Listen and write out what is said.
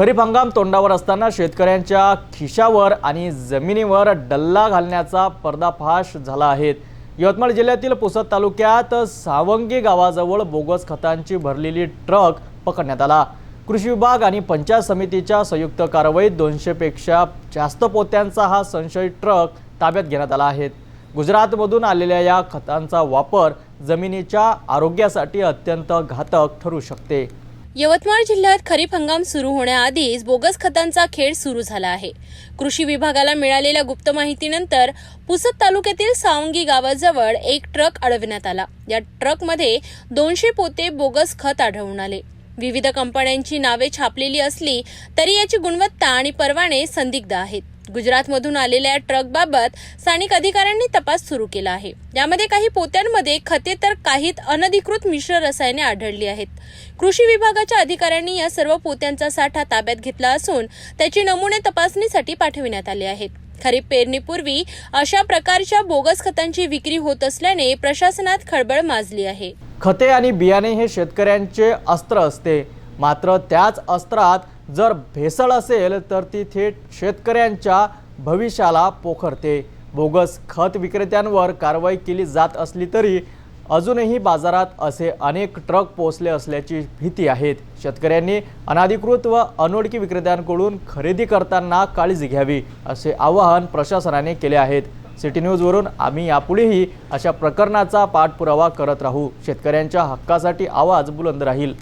खरीप हंगाम तोंडावर असताना शेतकऱ्यांच्या खिशावर आणि जमिनीवर डल्ला घालण्याचा पर्दाफाश झाला आहे। यवतमाळ जिल्ह्यातील पुसद तालुक्यात सावंगी गावाजवळ बोगस खतांची भरलेली ट्रक पकडण्यात आला। कृषी विभाग आणि पंचायत समितीच्या संयुक्त कारवाईत 200 पेक्षा जास्त पोत्यांचा हा संशयित ट्रक ताब्यात घेण्यात आला आहे। गुजरातमधून आलेल्या या खतांचा वापर जमिनीच्या आरोग्यासाठी अत्यंत घातक ठरू शकते। यवतमाळ जिल्ह्यात खरीप हंगाम सुरू होण्याआधीच बोगस खतांचा खेळ सुरू झाला आहे। कृषी विभागाला मिळालेल्या गुप्त माहितीनंतर पुसद तालुक्यातील सावंगी गावाजवळ एक ट्रक अडवण्यात आला। या ट्रकमध्ये 200 पोते बोगस खत आढळून आले। विविध कंपन्यांची नावे छापलेली असली तरी याची गुणवत्ता आणि परवाने संदिग्ध आहेत। गुजरातमधून आलेल्या ट्रकबाबत स्थानिक अधिकाऱ्यांनी तपास सुरू केला आहे। यामध्ये काही पोत्यांमध्ये खते तर काहीत अनधिकृत मिश्र रसायने आढळली आहेत। कृषी विभागाच्या अधिकाऱ्यांनी या सर्व पोत्यांचा साठा ताब्यात घेतला असून त्याची नमुने तपासणीसाठी पाठविण्यात आले आहेत। खरीप पेरणीपूर्वी अशा प्रकारच्या बोगस खतांची विक्री होत असल्याने प्रशासनात खळबळ माजली आहे। खते आणि बियाणे हे शेतकऱ्यांचे अस्त्र असते, मात्र त्याच अस्त्रात जर भेसळ असेल तर ती थेट शेतकऱ्यांच्या भविष्याला पोखरते। बोगस खत विक्रेत्यांवर कारवाई केली जात असली तरी अजूनही बाजारात असे अनेक ट्रक पोहोचले असल्याची भीती आहे। शेतकऱ्यांनी अनधिकृत व अनोळखी विक्रेत्यांकडून खरेदी करताना काळजी घ्यावी असे आवाहन प्रशासनाने केले आहे। सिटी न्यूजवरून आम्ही यापुढेही अशा प्रकरणाचा पाठपुरावा करत राहू। शेतकऱ्यांच्या हक्कासाठी आवाज बुलंद राहील।